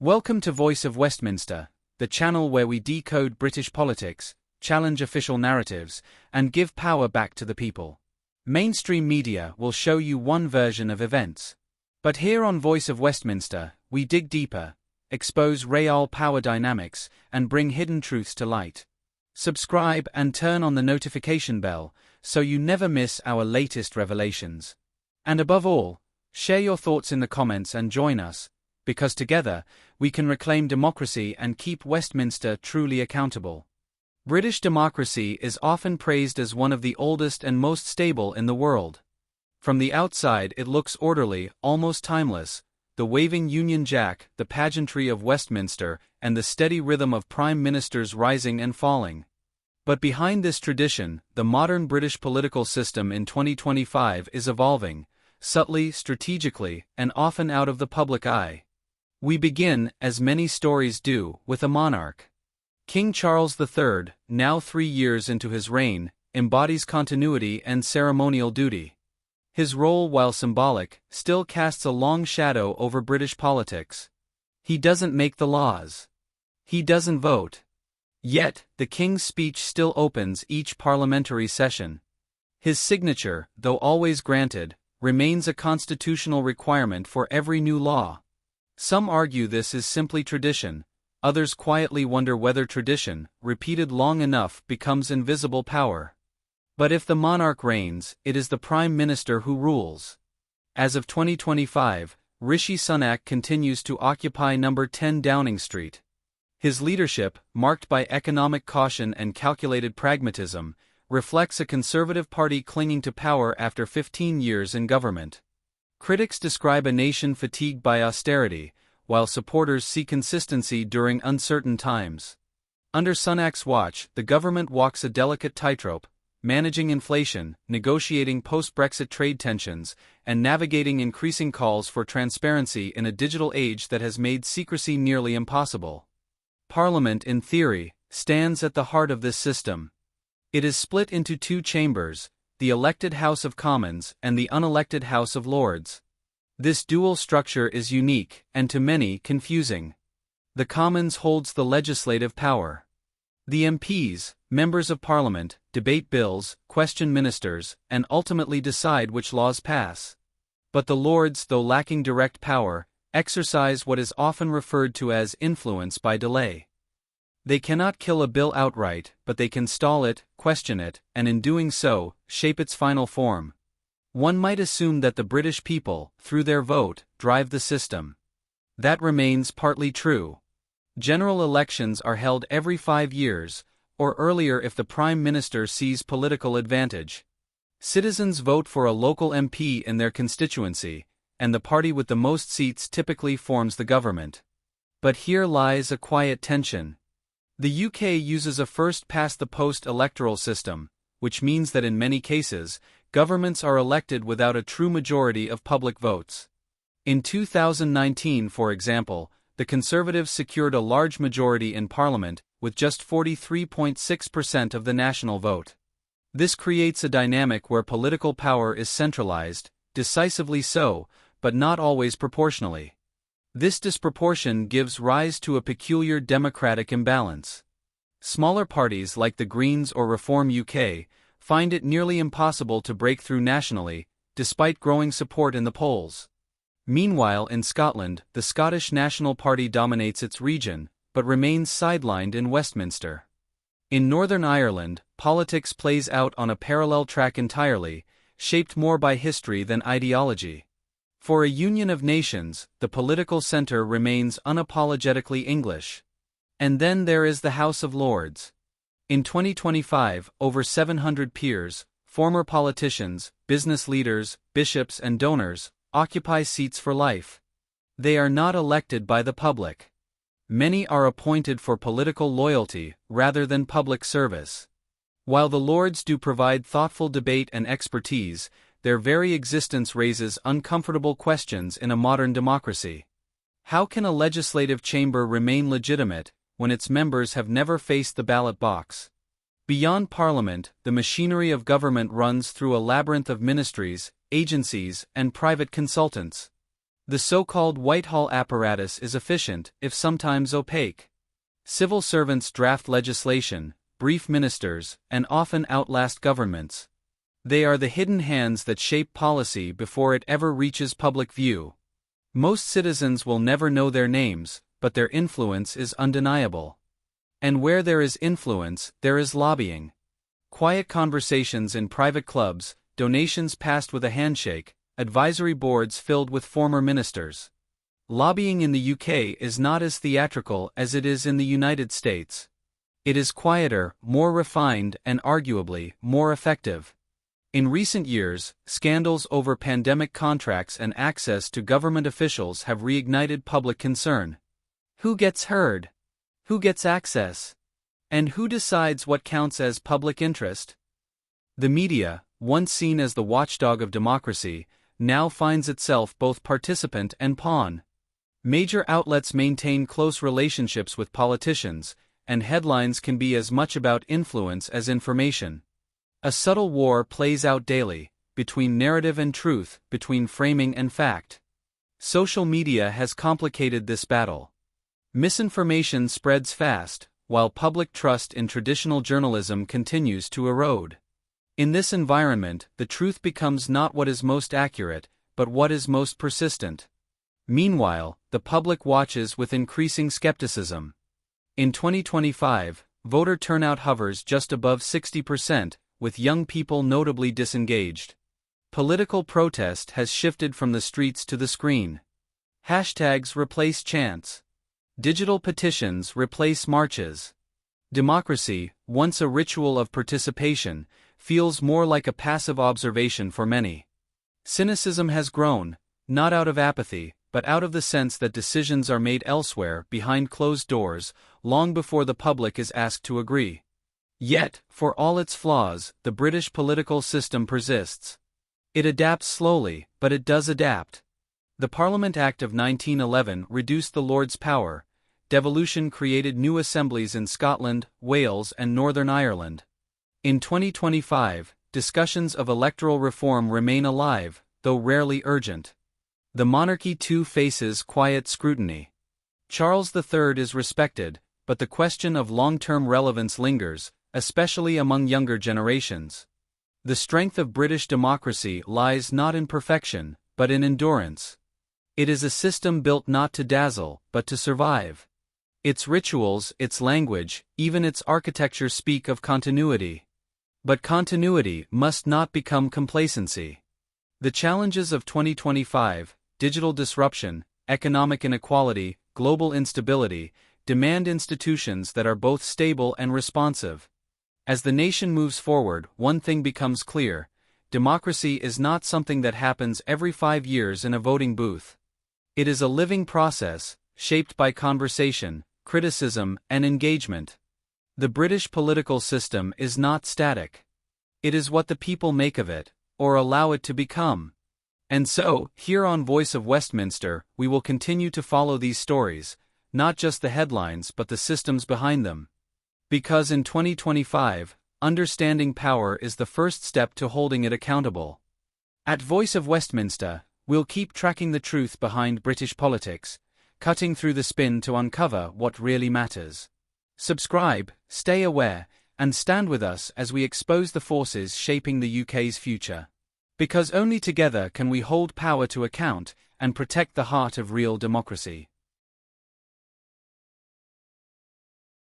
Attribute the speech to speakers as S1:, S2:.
S1: Welcome to Voice of Westminster, the channel where we decode British politics, challenge official narratives, and give power back to the people. Mainstream media will show you one version of events. But here on Voice of Westminster, we dig deeper, expose real power dynamics, and bring hidden truths to light. Subscribe and turn on the notification bell so you never miss our latest revelations. And above all, share your thoughts in the comments and join us, because together, we can reclaim democracy and keep Westminster truly accountable. British democracy is often praised as one of the oldest and most stable in the world. From the outside it looks orderly, almost timeless, the waving Union Jack, the pageantry of Westminster, and the steady rhythm of prime ministers rising and falling. But behind this tradition, the modern British political system in 2025 is evolving, subtly, strategically, and often out of the public eye. We begin, as many stories do, with a monarch. King Charles III, now 3 years into his reign, embodies continuity and ceremonial duty. His role, while symbolic, still casts a long shadow over British politics. He doesn't make the laws. He doesn't vote. Yet, the King's speech still opens each parliamentary session. His signature, though always granted, remains a constitutional requirement for every new law. Some argue this is simply tradition, others quietly wonder whether tradition, repeated long enough, becomes invisible power. But if the monarch reigns, it is the Prime Minister who rules. As of 2025, Rishi Sunak continues to occupy number 10 Downing Street. His leadership, marked by economic caution and calculated pragmatism, reflects a Conservative Party clinging to power after 15 years in government. Critics describe a nation fatigued by austerity, while supporters see consistency during uncertain times. Under Sunak's watch, the government walks a delicate tightrope, managing inflation, negotiating post-Brexit trade tensions, and navigating increasing calls for transparency in a digital age that has made secrecy nearly impossible. Parliament, in theory, stands at the heart of this system. It is split into two chambers, the elected House of Commons and the unelected House of Lords. This dual structure is unique, and to many, confusing. The Commons holds the legislative power. The MPs, members of Parliament, debate bills, question ministers, and ultimately decide which laws pass. But the Lords, though lacking direct power, exercise what is often referred to as influence by delay. They cannot kill a bill outright, but they can stall it, question it, and in doing so, shape its final form. One might assume that the British people, through their vote, drive the system. That remains partly true. General elections are held every 5 years, or earlier if the Prime Minister sees political advantage. Citizens vote for a local MP in their constituency, and the party with the most seats typically forms the government. But here lies a quiet tension. The UK uses a first-past-the-post electoral system, which means that in many cases, governments are elected without a true majority of public votes. In 2019, for example, the Conservatives secured a large majority in Parliament, with just 43.6% of the national vote. This creates a dynamic where political power is centralized, decisively so, but not always proportionally. This disproportion gives rise to a peculiar democratic imbalance. Smaller parties like the Greens or Reform UK find it nearly impossible to break through nationally, despite growing support in the polls. Meanwhile, in Scotland, the Scottish National Party dominates its region, but remains sidelined in Westminster. In Northern Ireland, politics plays out on a parallel track entirely, shaped more by history than ideology. For a union of nations, the political center remains unapologetically English. And then there is the House of Lords. In 2025, over 700 peers, former politicians, business leaders, bishops and donors, occupy seats for life. They are not elected by the public. Many are appointed for political loyalty rather than public service. While the Lords do provide thoughtful debate and expertise, their very existence raises uncomfortable questions in a modern democracy. How can a legislative chamber remain legitimate when its members have never faced the ballot box? Beyond Parliament, the machinery of government runs through a labyrinth of ministries, agencies, and private consultants. The so-called Whitehall apparatus is efficient, if sometimes opaque. Civil servants draft legislation, brief ministers, and often outlast governments. They are the hidden hands that shape policy before it ever reaches public view. Most citizens will never know their names, but their influence is undeniable. And where there is influence, there is lobbying. Quiet conversations in private clubs, donations passed with a handshake, advisory boards filled with former ministers. Lobbying in the UK is not as theatrical as it is in the United States. It is quieter, more refined, and arguably more effective. In recent years, scandals over pandemic contracts and access to government officials have reignited public concern. Who gets heard? Who gets access? And who decides what counts as public interest? The media, once seen as the watchdog of democracy, now finds itself both participant and pawn. Major outlets maintain close relationships with politicians, and headlines can be as much about influence as information. A subtle war plays out daily, between narrative and truth, between framing and fact. Social media has complicated this battle. Misinformation spreads fast, while public trust in traditional journalism continues to erode. In this environment, the truth becomes not what is most accurate, but what is most persistent. Meanwhile, the public watches with increasing skepticism. In 2025, voter turnout hovers just above 60%, with young people notably disengaged. Political protest has shifted from the streets to the screen. Hashtags replace chants. Digital petitions replace marches. Democracy, once a ritual of participation, feels more like a passive observation for many. Cynicism has grown, not out of apathy, but out of the sense that decisions are made elsewhere, behind closed doors, long before the public is asked to agree. Yet, for all its flaws, the British political system persists. It adapts slowly, but it does adapt. The Parliament Act of 1911 reduced the Lords' power. Devolution created new assemblies in Scotland, Wales, and Northern Ireland. In 2025, discussions of electoral reform remain alive, though rarely urgent. The monarchy too faces quiet scrutiny. Charles III is respected, but the question of long-term relevance lingers, especially among younger generations. The strength of British democracy lies not in perfection, but in endurance. It is a system built not to dazzle, but to survive. Its rituals, its language, even its architecture speak of continuity. But continuity must not become complacency. The challenges of 2025, digital disruption, economic inequality, global instability, demand institutions that are both stable and responsive. As the nation moves forward, one thing becomes clear: democracy is not something that happens every 5 years in a voting booth. It is a living process, shaped by conversation, criticism, and engagement. The British political system is not static. It is what the people make of it, or allow it to become. And so, here on Voice of Westminster, we will continue to follow these stories, not just the headlines but the systems behind them. Because in 2025, understanding power is the first step to holding it accountable. At Voice of Westminster, we'll keep tracking the truth behind British politics, cutting through the spin to uncover what really matters. Subscribe, stay aware, and stand with us as we expose the forces shaping the UK's future. Because only together can we hold power to account and protect the heart of real democracy.